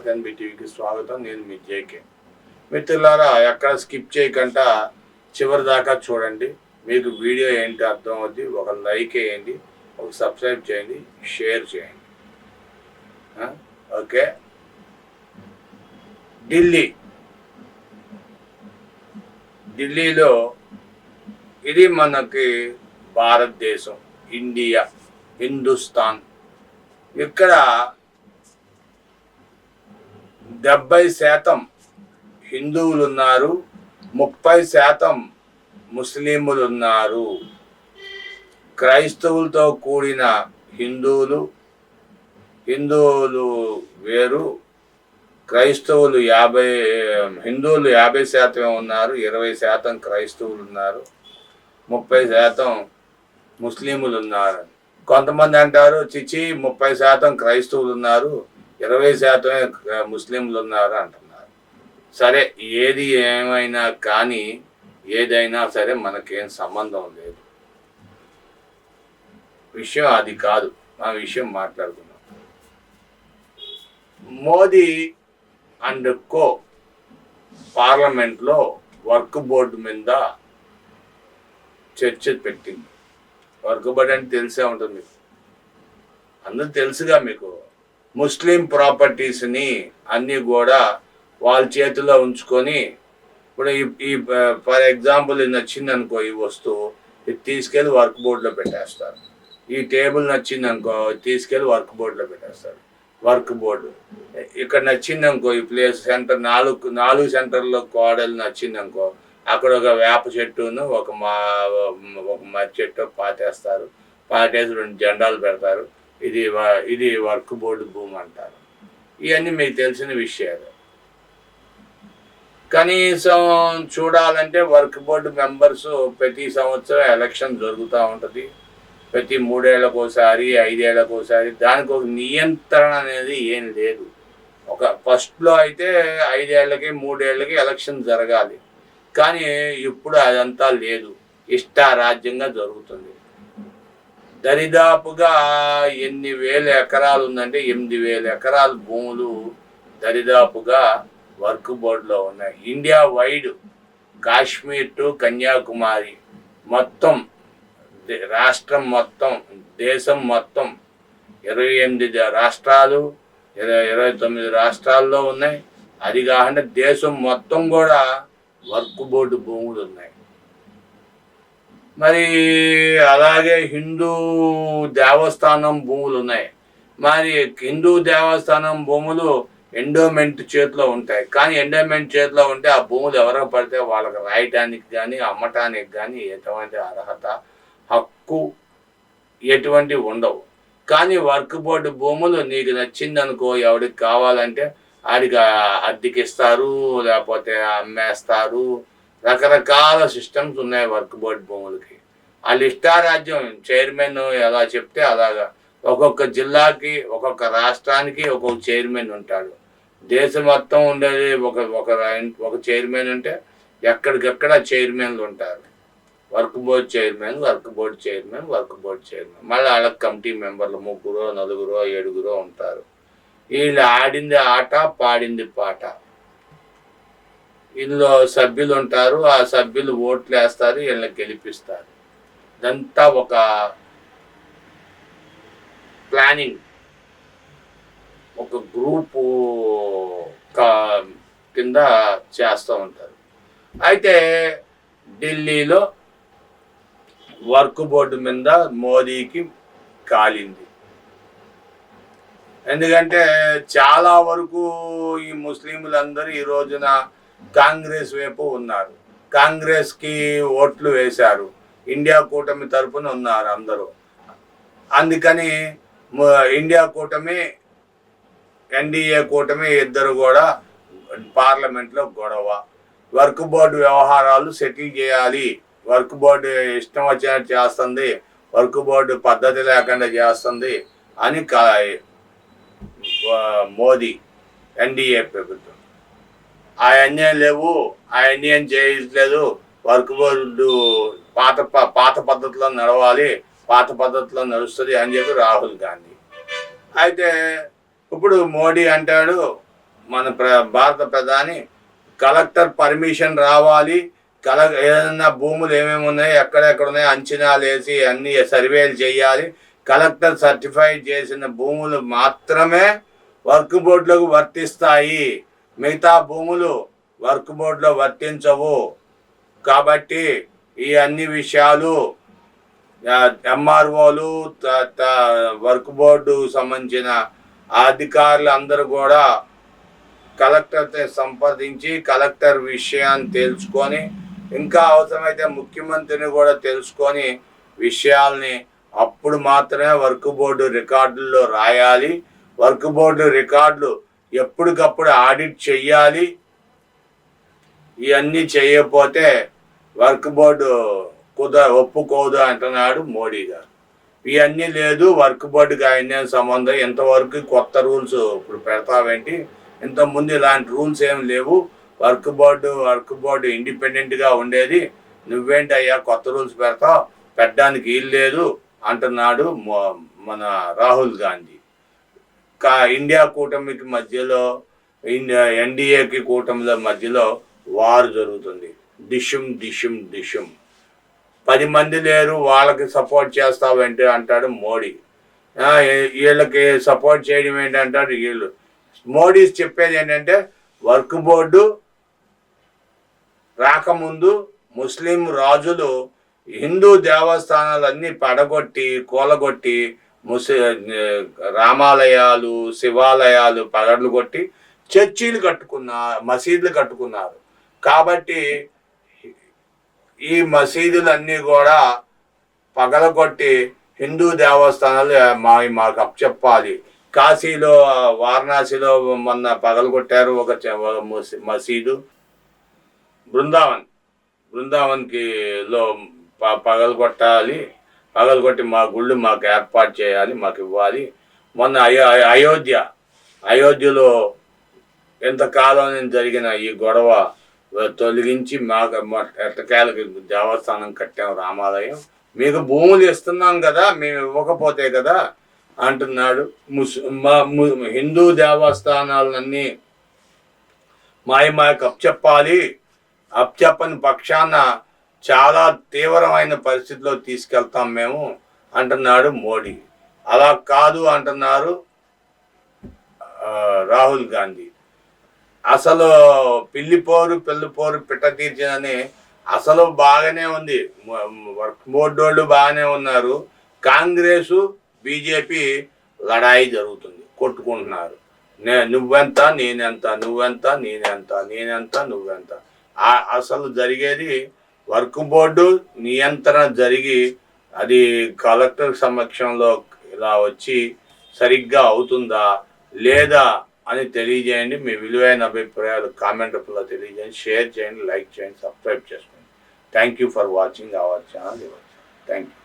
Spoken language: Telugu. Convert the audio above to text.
భారత్ ఎన్బి టీవీకి స్వాగతం. నేను మీ జేకే. మిత్రులారా, ఎక్కడ స్కిప్ చేయకుండా చివరి దాకా చూడండి. మీకు వీడియో ఏంటి అర్థం అవుద్ది. ఒక లైక్ వేయండి, ఒక సబ్స్క్రైబ్ చేయండి, షేర్ చేయండి. ఓకే. ఢిల్లీలో ఇది మనకి భారతదేశం, ఇండియా, హిందుస్థాన్. ఇక్కడ 70% హిందువులు ఉన్నారు, 30% ముస్లింలు ఉన్నారు. క్రైస్తవులతో కూడిన హిందువులు వేరు. క్రైస్తవులు 50% ఉన్నారు, 20% క్రైస్తవులు ఉన్నారు, 30% ముస్లింలు ఉన్నారు. కొంతమంది అంటారు, చిచి 30% క్రైస్తవులు ఉన్నారు, 20% ముస్లింలు ఉన్నారు అంటున్నారు. సరే, ఏది ఏమైనా కానీ, ఏదైనా సరే మనకేం సంబంధం లేదు. విషయం అది కాదు. ఆ విషయం మాట్లాడుకున్నాం. మోదీ అండ్ కో పార్లమెంట్లో వర్క్ బోర్డు మీద చర్చ పెట్టింది. వర్క్ బోర్డు అంటే తెలిసే ఉంటుంది, అందరూ తెలుసుగా మీకు. ముస్లిం ప్రాపర్టీస్ని అన్నీ కూడా వాళ్ళ చేతిలో ఉంచుకొని, ఇప్పుడు ఈ ఫర్ ఎగ్జాంపుల్ ఇది నచ్చింది అనుకో, ఈ వస్తువు ఇది తీసుకెళ్ళి వర్క్ బోర్డులో పెట్టేస్తారు. ఈ టేబుల్ నచ్చింది అనుకో, తీసుకెళ్ళి వర్క్ బోర్డులో పెట్టేస్తారు. వర్క్ బోర్డు ఇక్కడ నచ్చింది అనుకో, ఈ ప్లేస్ సెంటర్ 4 సెంటర్లో కోడలు నచ్చింది అనుకో, అక్కడ ఒక వేప చెట్టును ఒక మర్రి చెట్టు పాతేస్తారు. పాటేసి 2 జెండాలు పెడతారు. ఇది వర్క్ బోర్డు భూమి అంటారు. ఇవన్నీ మీకు తెలిసిన విషయాలు. కనీసం చూడాలంటే వర్క్ బోర్డు మెంబర్స్ ప్రతి సంవత్సరం ఎలక్షన్ జరుగుతూ ఉంటుంది. ప్రతి 3 ఏళ్ళకోసారి 5 ఏళ్ళకోసారి. దానికి ఒక నియంత్రణ అనేది ఏం లేదు. ఒక ఫస్ట్లో అయితే 5 ఏళ్ళకి 3 ఏళ్ళకి ఎలక్షన్ జరగాలి. కానీ ఇప్పుడు అదంతా లేదు, ఇష్టారాజ్యంగా జరుగుతుంది. దరిదాపుగా ఎన్ని వేల ఎకరాలు ఉందంటే 8,000 ఎకరాల భూములు దరిదాపుగా వర్క్ బోర్డులో ఉన్నాయి. India wide, Kashmir to Kanyakumari మొత్తం, రాష్ట్రం మొత్తం, దేశం మొత్తం 28 రాష్ట్రాలు, 29 రాష్ట్రాల్లో ఉన్నాయి. అది కాకుండా దేశం మొత్తం కూడా వర్క్ బోర్డు భూములు ఉన్నాయి. మరి అలాగే హిందూ దేవస్థానం భూములు ఉన్నాయి. మరి హిందూ దేవస్థానం భూములు ఎండోమెంట్ చేతిలో ఉంటాయి. కానీ ఎండోమెంట్ చేతిలో ఉంటే ఆ భూములు ఎవరో పడితే వాళ్ళకి రాయటానికి కానీ అమ్మటానికి కానీ ఎటువంటి అర్హత, హక్కు ఎటువంటి ఉండవు. కానీ వర్క్ బోర్డు భూములు నీకు నచ్చిందనుకో, ఎవరికి కావాలంటే ఆడికి అద్దెకిస్తారు, లేకపోతే అమ్మేస్తారు. రకరకాల సిస్టమ్స్ ఉన్నాయి వర్క్ బోర్డు భూములకి. వాళ్ళు ఇష్టారాజ్యం, చైర్మన్ ఎలా చెప్తే అలాగా. ఒక్కొక్క జిల్లాకి, ఒక్కొక్క రాష్ట్రానికి ఒక్కొక్క చైర్మన్ ఉంటాడు. దేశం మొత్తం ఉండేది ఒక చైర్మన్ ఉంటే ఎక్కడికెక్కడ చైర్మన్లు ఉంటారు. Work board chairman, work board chairman, work board chairman. మళ్ళీ వాళ్ళకి కమిటీ మెంబర్లు 3, 4, 7 ఉంటారు. వీళ్ళు ఆడింది ఆట, పాడింది పాట. ఇందులో సభ్యులు ఉంటారు. ఆ సభ్యులు ఓట్లు వేస్తారు, వీళ్ళని గెలిపిస్తారు. ఇదంతా ఒక ప్లానింగ్, ఒక గ్రూపు కింద చేస్తూ ఉంటారు. అయితే ఢిల్లీలో వర్క్ బోర్డు మీద మోదీకి కాలింది. ఎందుకంటే చాలా వరకు ఈ ముస్లింలందరూ ఈ రోజున కాంగ్రెస్ వైపు ఉన్నారు. కాంగ్రెస్కి ఓట్లు వేశారు. ఇండియా కూటమి తరఫున ఉన్నారు అందరూ. అందుకని ఇండియా కూటమి, ఎన్డీఏ కూటమి ఇద్దరు కూడా పార్లమెంట్లో గొడవ. వర్క్ బోర్డు వ్యవహారాలు సెటిల్ చేయాలి, వర్క్ బోర్డు ఇష్టం వచ్చినట్టు చేస్తుంది, వర్క్ బోర్డు పద్ధతి లేకుండా చేస్తుంది అని మోదీ, ఎన్డీఏ ప్రభుత్వం. ఆ అన్యాయం లేవు, ఆ అన్యాయం చేయట్లేదు, వర్క్ బోర్డు పాత పద్ధతిలో నడవాలి, పాత పద్ధతిలో నడుస్తుంది అని చెప్పి రాహుల్ గాంధీ. అయితే ఇప్పుడు మోడీ అంటాడు, మన భారత ప్రధాని కలెక్టర్ పర్మిషన్ రావాలి, ఏదైనా భూములు ఏమేమి ఉన్నాయి, ఎక్కడెక్కడ ఉన్నాయి అంచనాలు వేసి అన్ని సర్వేలు చేయాలి. కలెక్టర్ సర్టిఫై చేసిన భూములు మాత్రమే వర్క్ బోర్డులకు వర్తిస్తాయి, మిగతా భూములు వర్క్ బోర్డులో వర్తించవు. కాబట్టి ఈ అన్ని విషయాలు ఎంఆర్ఓలు, వర్క్ బోర్డు సంబంధించిన అధికారులు అందరూ కూడా కలెక్టర్తో సంప్రదించి కలెక్టర్ విషయాన్ని తెలుసుకొని, ఇంకా అవసరమైతే ముఖ్యమంత్రిని కూడా తెలుసుకొని విషయాల్ని అప్పుడు మాత్రమే వర్క్ బోర్డు రికార్డుల్లో రాయాలి. వర్క్ బోర్డు రికార్డులు ఎప్పటికప్పుడు ఆడిట్ చెయ్యాలి. ఇవన్నీ చేయకపోతే వర్క్ బోర్డు ఒప్పుకోదు అంటున్నాడు మోడీ గారు. ఇవన్నీ లేదు, వర్క్ బోర్డుకి ఆయన సంబంధం, ఇంతవరకు కొత్త రూల్స్ ఇప్పుడు పెడతావేంటి, ఇంతకుముందు ఇలాంటి రూల్స్ ఏం లేవు, వర్క్ బోర్డు ఇండిపెండెంట్గా ఉండేది, నువ్వేంటి అయ్యా కొత్త రూల్స్ పెడతావు, పెట్టడానికి వీలు లేదు అంటున్నాడు మన రాహుల్ గాంధీ. ఇండియా కూటమికి మధ్యలో, ఎన్డీఏకి కూటమిల మధ్యలో వారు జరుగుతుంది. డిషుమ్ 10 మంది లేరు వాళ్ళకి సపోర్ట్ చేస్తావేంటి అంటాడు మోడీ. వీళ్ళకి సపోర్ట్ చేయడం ఏంటంటాడు వీళ్ళు. మోడీ చెప్పేది ఏంటంటే వర్క్ బోర్డు రాకముందు ముస్లిం రాజులు హిందూ దేవస్థానాలన్నీ పడగొట్టి కూలగొట్టి రామాలయాలు, శివాలయాలు పగడ్లు కొట్టి చర్చీలు మసీదులు కట్టుకున్నారు. కాబట్టి ఈ మసీదులన్నీ కూడా పగలగొట్టి హిందూ దేవస్థానాలు మాకు అప్పచెప్పాలి. కాశీలో, వారణాసిలో మొన్న పగలగొట్టారు ఒక మసీదు. బృందావన్కి పగలగొట్టి మా గుళ్ళు మాకు ఏర్పాటు చేయాలి, మాకు ఇవ్వాలి. మొన్న అయోధ్యలో ఎంతకాలం జరిగిన ఈ గొడవ తొలగించి మాకు ఎట్టకేలకి దేవస్థానం కట్టాం, రామాలయం, మీకు భూములు ఇస్తున్నాం కదా, మేము ఇవ్వకపోతే కదా అంటున్నాడు. హిందూ దేవస్థానాలన్నీ మాకు అప్పచెప్పని పక్షాన చాలా తీవ్రమైన పరిస్థితిలో తీసుకెళ్తాం మేము అంటున్నాడు మోడీ. అలా కాదు అంటున్నారు రాహుల్ గాంధీ. అసలు పిల్లిపోరు పిట్ట తీర్చినని అసలు బాగానే ఉంది, వర్క్ బోర్డు వాళ్ళు బాగానే ఉన్నారు, కాంగ్రెసు బీజేపీ లడాయి జరుగుతుంది, కొట్టుకుంటున్నారు. నువ్వెంత నేనెంత, నువ్వెంత నేనెంత నువ్వెంత. అసలు జరిగేది వర్క్ బోర్డు నియంత్రణ జరిగి అది కలెక్టర్ సమక్షంలో ఇలా వచ్చి సరిగ్గా అవుతుందా లేదా అని తెలియజేయండి. మీ విలువైన అభిప్రాయాలు కామెంట్ రూపంలో తెలియజేయండి, షేర్ చేయండి, లైక్ చేయండి, సబ్స్క్రైబ్ చేసుకోండి. Thank you for watching our channel. Thank you.